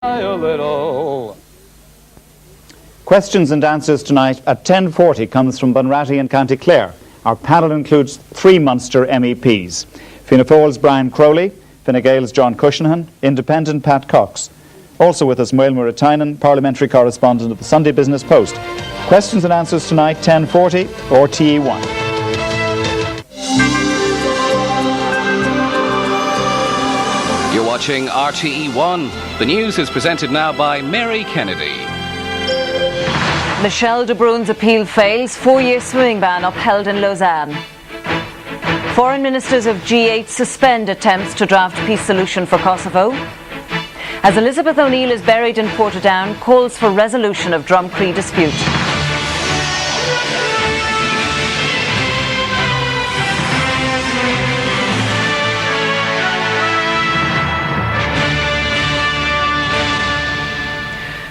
A little. Questions and answers tonight at 10:40 comes from Bunratty and County Clare. Our panel includes 3 Munster MEPs. Fianna Fáil's Brian Crowley, Fine Gael's John Cushinahan, Independent Pat Cox. Also with us, Moel Muratainen, parliamentary correspondent of the Sunday Business Post. Questions and answers tonight, 10:40, RTE1. You're watching RTE1. The news is presented now by Mary Kennedy. Michel de Bruyn's appeal fails. 4-year swimming ban upheld in Lausanne. Foreign ministers of G8 suspend attempts to draft peace solution for Kosovo. As Elizabeth O'Neill is buried in Portadown, calls for resolution of Drumcree dispute.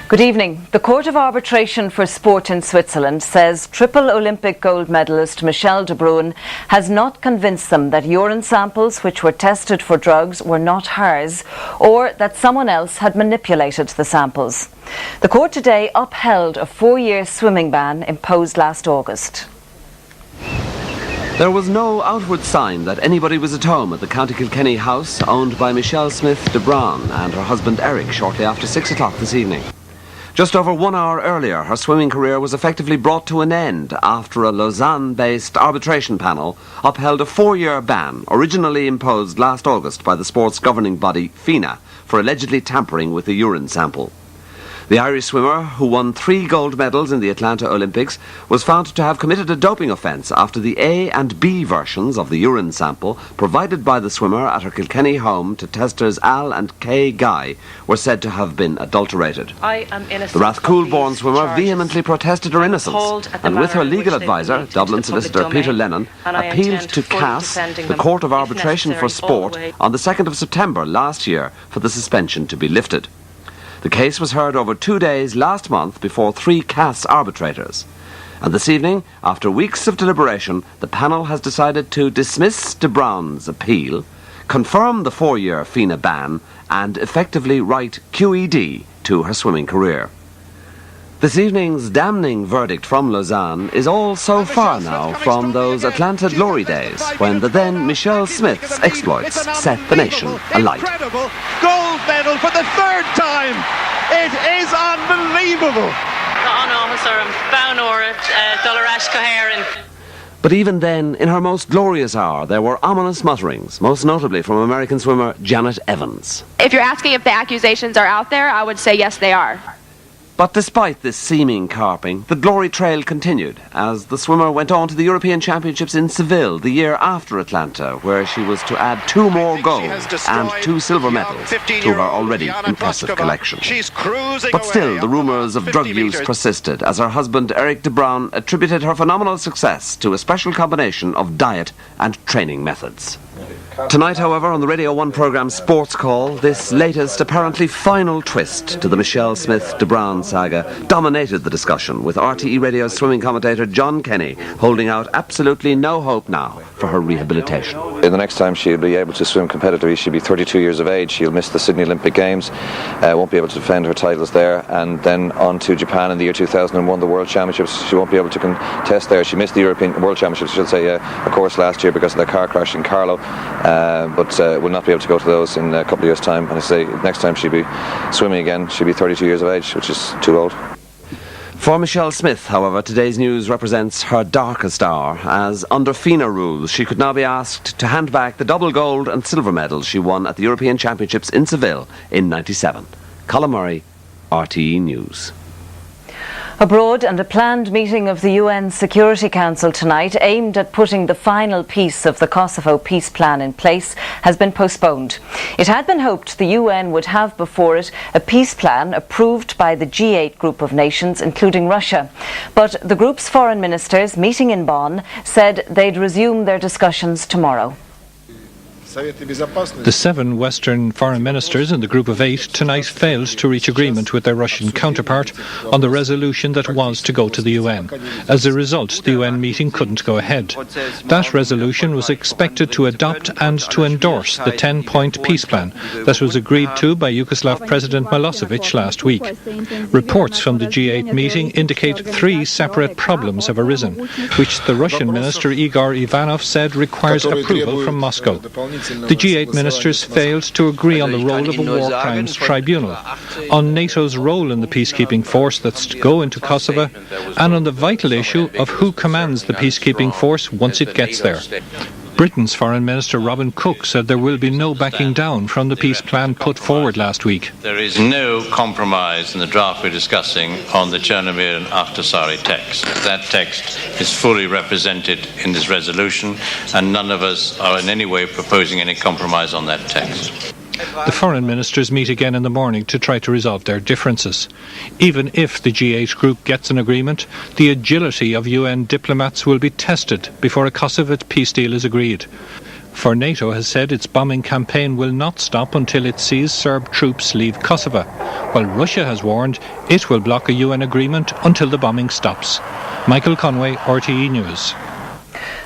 Good evening. The Court of Arbitration for Sport in Switzerland says triple Olympic gold medalist Michel de Bruyn has not convinced them that urine samples which were tested for drugs were not hers, or that someone else had manipulated the samples. The court today upheld a 4-year swimming ban imposed last August. There was no outward sign that anybody was at home at the County Kilkenny house owned by Michelle Smith de Bruyn and her husband Eric shortly after 6 o'clock this evening. Just over 1 hour earlier, her swimming career was effectively brought to an end after a Lausanne-based arbitration panel upheld a 4-year ban originally imposed last August by the sport's governing body, FINA, for allegedly tampering with the urine sample. The Irish swimmer, who won 3 gold medals in the Atlanta Olympics, was found to have committed a doping offence after the A and B versions of the urine sample provided by the swimmer at her Kilkenny home to testers Al and Kay Guy were said to have been adulterated. I am innocent. The Rathcoole-born swimmer vehemently protested her innocence and with her legal advisor, Dublin solicitor Peter Lennon, appealed to CAS, the Court of Arbitration for Sport, on the 2nd of September last year for the suspension to be lifted. The case was heard over 2 days last month before 3 CAS arbitrators. And this evening, after weeks of deliberation, the panel has decided to dismiss de Bruyn's appeal, confirm the 4-year FINA ban, and effectively write QED to her swimming career. This evening's damning verdict from Lausanne is all so far now from those Atlanta glory days when the then Michelle Smith's exploits set the nation alight. Incredible gold medal for the 3rd time. It is unbelievable. But even then, in her most glorious hour, there were ominous mutterings, most notably from American swimmer Janet Evans. If you're asking if the accusations are out there, I would say yes, they are. But despite this seeming carping, the glory trail continued as the swimmer went on to the European Championships in Seville the year after Atlanta, where she was to add 2 more gold and 2 silver medals to her already impressive collection. But still, the rumours of drug use persisted as her husband Eric de Bruyn attributed her phenomenal success to a special combination of diet and training methods. Tonight, however, on the Radio 1 programme Sports Call, this latest, apparently final twist to the Michelle Smith de Bruyn saga dominated the discussion, with RTE Radio's swimming commentator John Kenny holding out absolutely no hope now for her rehabilitation. The next time she'll be able to swim competitively, she'll be 32 years of age. She'll miss the Sydney Olympic Games, won't be able to defend her titles there, and then on to Japan in the year 2001, the World Championships. She won't be able to contest there. She missed the European World Championships, I should say, of course, last year because of the car crash in Carlo. But will not be able to go to those in a couple of years' time. And I say next time she'll be swimming again, she'll be 32 years of age, which is too old. For Michelle Smith, however, today's news represents her darkest hour, as under FINA rules she could now be asked to hand back the double gold and silver medals she won at the European Championships in Seville in '97. Colin Murray, RTE News. Abroad, and a planned meeting of the UN Security Council tonight aimed at putting the final piece of the Kosovo peace plan in place has been postponed. It had been hoped the UN would have before it a peace plan approved by the G8 group of nations, including Russia. But the group's foreign ministers meeting in Bonn said they'd resume their discussions tomorrow. The 7 Western foreign ministers in the group of 8 tonight failed to reach agreement with their Russian counterpart on the resolution that was to go to the UN. As a result, the UN meeting couldn't go ahead. That resolution was expected to adopt and to endorse the 10-point peace plan that was agreed to by Yugoslav President Milosevic last week. Reports from the G8 meeting indicate 3 separate problems have arisen, which the Russian minister Igor Ivanov said requires approval from Moscow. The G8 ministers failed to agree on the role of a war crimes tribunal, on NATO's role in the peacekeeping force that's to go into Kosovo, and on the vital issue of who commands the peacekeeping force once it gets there. Britain's Foreign Minister Robin Cook said there will be no backing down from the peace plan put forward last week. There is no compromise in the draft we're discussing on the Chernomir and Ahtisaari text. That text is fully represented in this resolution, and none of us are in any way proposing any compromise on that text. The foreign ministers meet again in the morning to try to resolve their differences. Even if the G8 group gets an agreement, the agility of UN diplomats will be tested before a Kosovo peace deal is agreed. For NATO has said its bombing campaign will not stop until it sees Serb troops leave Kosovo, while Russia has warned it will block a UN agreement until the bombing stops. Michael Conway, RTE News.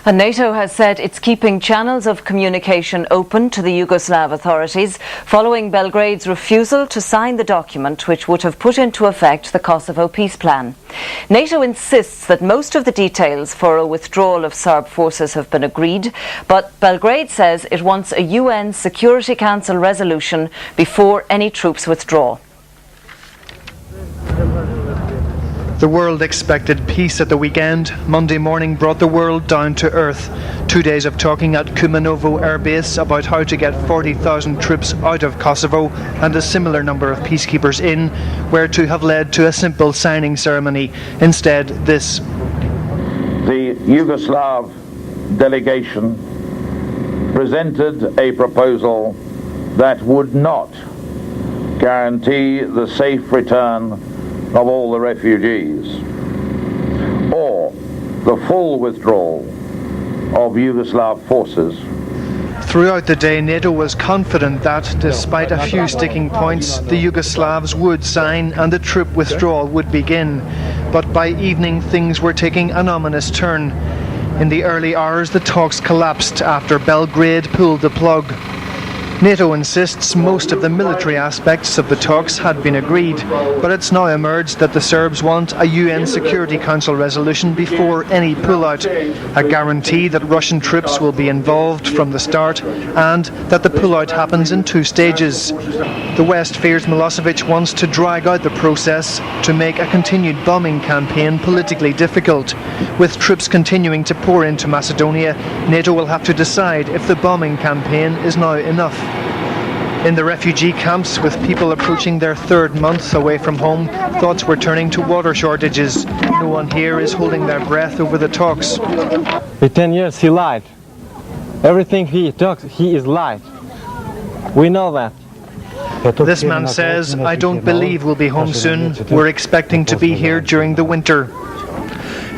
And NATO has said it's keeping channels of communication open to the Yugoslav authorities following Belgrade's refusal to sign the document which would have put into effect the Kosovo peace plan. NATO insists that most of the details for a withdrawal of Serb forces have been agreed, but Belgrade says it wants a UN Security Council resolution before any troops withdraw. The world expected peace at the weekend. Monday morning brought the world down to earth. 2 days of talking at Kumanovo Air Base about how to get 40,000 troops out of Kosovo and a similar number of peacekeepers in, were to have led to a simple signing ceremony. Instead, this. The Yugoslav delegation presented a proposal that would not guarantee the safe return of all the refugees, or the full withdrawal of Yugoslav forces. Throughout the day, NATO was confident that, despite a few sticking points, the Yugoslavs would sign and the troop withdrawal would begin. But by evening, things were taking an ominous turn. In the early hours, the talks collapsed after Belgrade pulled the plug. NATO insists most of the military aspects of the talks had been agreed, but it's now emerged that the Serbs want a UN Security Council resolution before any pullout, a guarantee that Russian troops will be involved from the start, and that the pullout happens in 2 stages. The West fears Milosevic wants to drag out the process to make a continued bombing campaign politically difficult. With troops continuing to pour into Macedonia, NATO will have to decide if the bombing campaign is now enough. In the refugee camps, with people approaching their 3rd month away from home, thoughts were turning to water shortages. No one here is holding their breath over the talks. For 10 years he lied. Everything he talks, he is lied. We know that. This man says, I don't believe we'll be home soon. We're expecting to be here during the winter.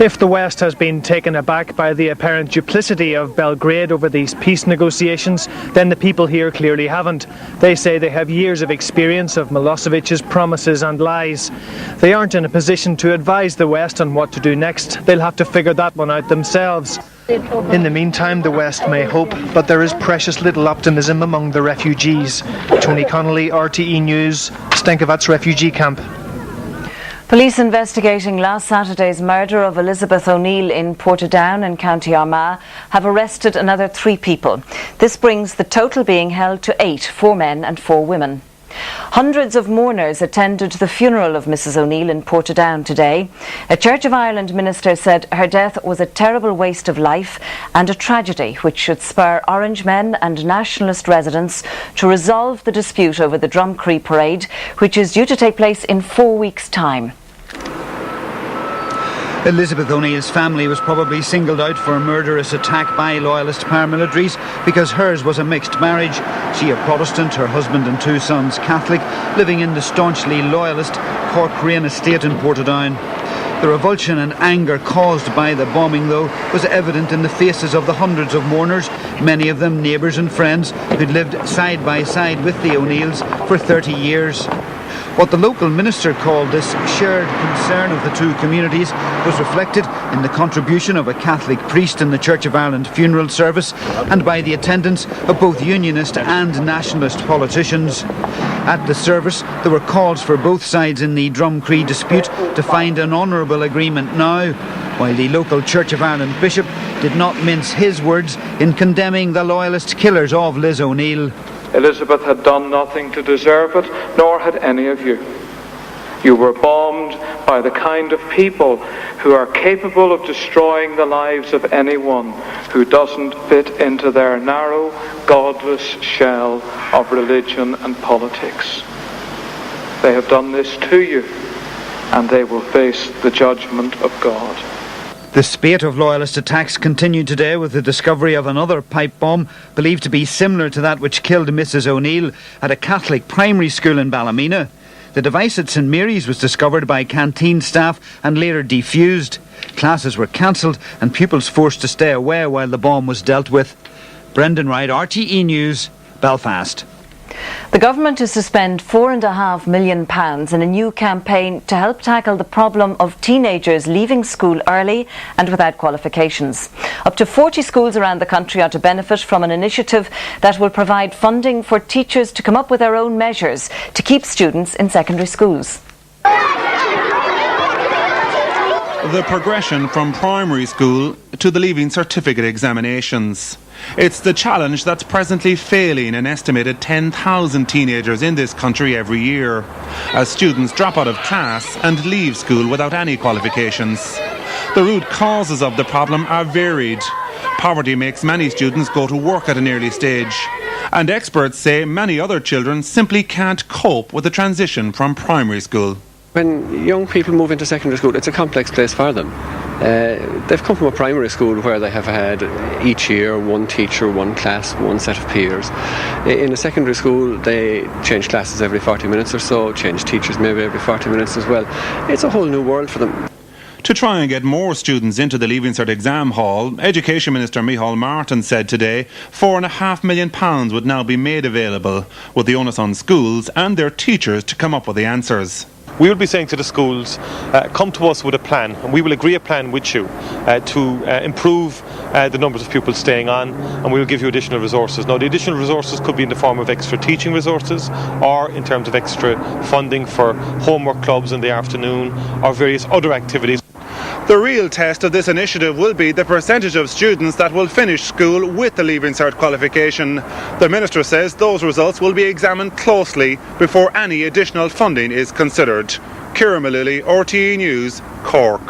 If the West has been taken aback by the apparent duplicity of Belgrade over these peace negotiations, then the people here clearly haven't. They say they have years of experience of Milosevic's promises and lies. They aren't in a position to advise the West on what to do next. They'll have to figure that one out themselves. In the meantime, the West may hope, but there is precious little optimism among the refugees. Tony Connolly, RTE News, Stenkovats refugee camp. Police investigating last Saturday's murder of Elizabeth O'Neill in Portadown in County Armagh have arrested another 3 people. This brings the total being held to 8, 4 men and 4 women. Hundreds of mourners attended the funeral of Mrs O'Neill in Portadown today. A Church of Ireland minister said her death was a terrible waste of life and a tragedy which should spur Orange men and nationalist residents to resolve the dispute over the Drumcree parade, which is due to take place in 4 weeks' time. Elizabeth O'Neill's family was probably singled out for a murderous attack by loyalist paramilitaries because hers was a mixed marriage. She a Protestant, her husband and 2 sons Catholic, living in the staunchly loyalist Cork estate in Portadown. The revulsion and anger caused by the bombing, though, was evident in the faces of the hundreds of mourners, many of them neighbours and friends who'd lived side by side with the O'Neills for 30 years. What the local minister called this shared concern of the two communities was reflected in the contribution of a Catholic priest in the Church of Ireland funeral service and by the attendance of both unionist and nationalist politicians. At the service, there were calls for both sides in the Drumcree dispute to find an honourable agreement now, while the local Church of Ireland bishop did not mince his words in condemning the loyalist killers of Liz O'Neill. Elizabeth had done nothing to deserve it, nor had any of you. You were bombed by the kind of people who are capable of destroying the lives of anyone who doesn't fit into their narrow, godless shell of religion and politics. They have done this to you, and they will face the judgment of God. The spate of loyalist attacks continued today with the discovery of another pipe bomb believed to be similar to that which killed Mrs O'Neill at a Catholic primary school in Ballymena. The device at St Mary's was discovered by canteen staff and later defused. Classes were cancelled and pupils forced to stay away while the bomb was dealt with. Brendan Wright, RTE News, Belfast. The government to suspend £4.5 million in a new campaign to help tackle the problem of teenagers leaving school early and without qualifications. Up to 40 schools around the country are to benefit from an initiative that will provide funding for teachers to come up with their own measures to keep students in secondary schools. The progression from primary school to the Leaving Certificate examinations. It's the challenge that's presently failing an estimated 10,000 teenagers in this country every year, as students drop out of class and leave school without any qualifications. The root causes of the problem are varied. Poverty makes many students go to work at an early stage, and experts say many other children simply can't cope with the transition from primary school. When young people move into secondary school, it's a complex place for them. They've come from a primary school where they have had each year one teacher, one class, one set of peers. In a secondary school, they change classes every 40 minutes or so, change teachers maybe every 40 minutes as well. It's a whole new world for them. To try and get more students into the Leaving Cert exam hall, Education Minister Micheál Martin said today £4.5 million would now be made available, with the onus on schools and their teachers to come up with the answers. We will be saying to the schools, come to us with a plan, and we will agree a plan with you to improve the numbers of pupils staying on, and we will give you additional resources. Now, the additional resources could be in the form of extra teaching resources, or in terms of extra funding for homework clubs in the afternoon, or various other activities. The real test of this initiative will be the percentage of students that will finish school with the Leaving Cert qualification. The Minister says those results will be examined closely before any additional funding is considered. Ciara Malili, RTE News, Cork.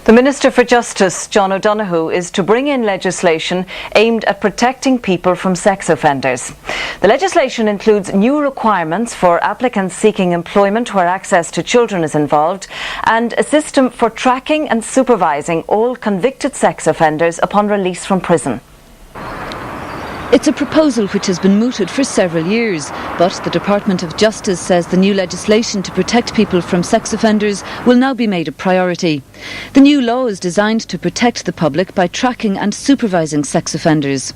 The Minister for Justice, John O'Donoghue, is to bring in legislation aimed at protecting people from sex offenders. The legislation includes new requirements for applicants seeking employment where access to children is involved, and a system for tracking and supervising all convicted sex offenders upon release from prison. It's a proposal which has been mooted for several years, but the Department of Justice says the new legislation to protect people from sex offenders will now be made a priority. The new law is designed to protect the public by tracking and supervising sex offenders.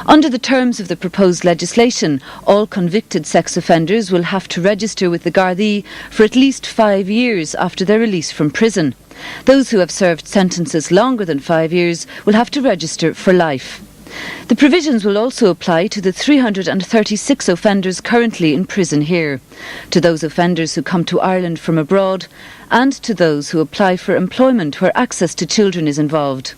Under the terms of the proposed legislation, all convicted sex offenders will have to register with the Gardaí for at least 5 years after their release from prison. Those who have served sentences longer than 5 years will have to register for life. The provisions will also apply to the 336 offenders currently in prison here, to those offenders who come to Ireland from abroad, and to those who apply for employment where access to children is involved.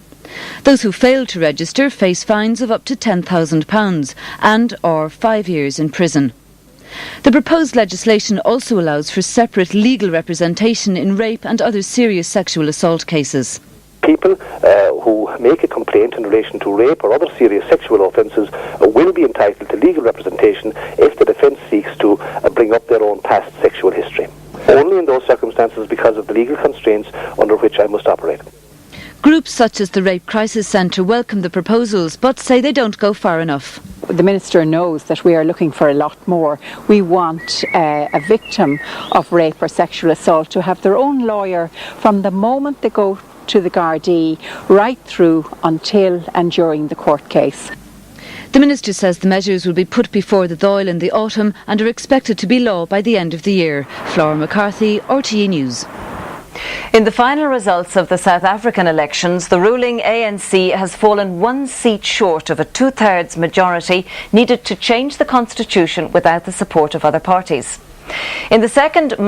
Those who fail to register face fines of up to £10,000 and/or 5 years in prison. The proposed legislation also allows for separate legal representation in rape and other serious sexual assault cases. People who make a complaint in relation to rape or other serious sexual offences will be entitled to legal representation if the defence seeks to bring up their own past sexual history. Only in those circumstances because of the legal constraints under which I must operate. Groups such as the Rape Crisis Centre welcome the proposals but say they don't go far enough. The Minister knows that we are looking for a lot more. We want a victim of rape or sexual assault to have their own lawyer from the moment they go to the Gardaí right through until and during the court case. The Minister says the measures will be put before the Dáil in the autumn and are expected to be law by the end of the year. Flora McCarthy, RTE News. In the final results of the South African elections, the ruling ANC has fallen 1 seat short of a 2/3 majority needed to change the constitution without the support of other parties. In the second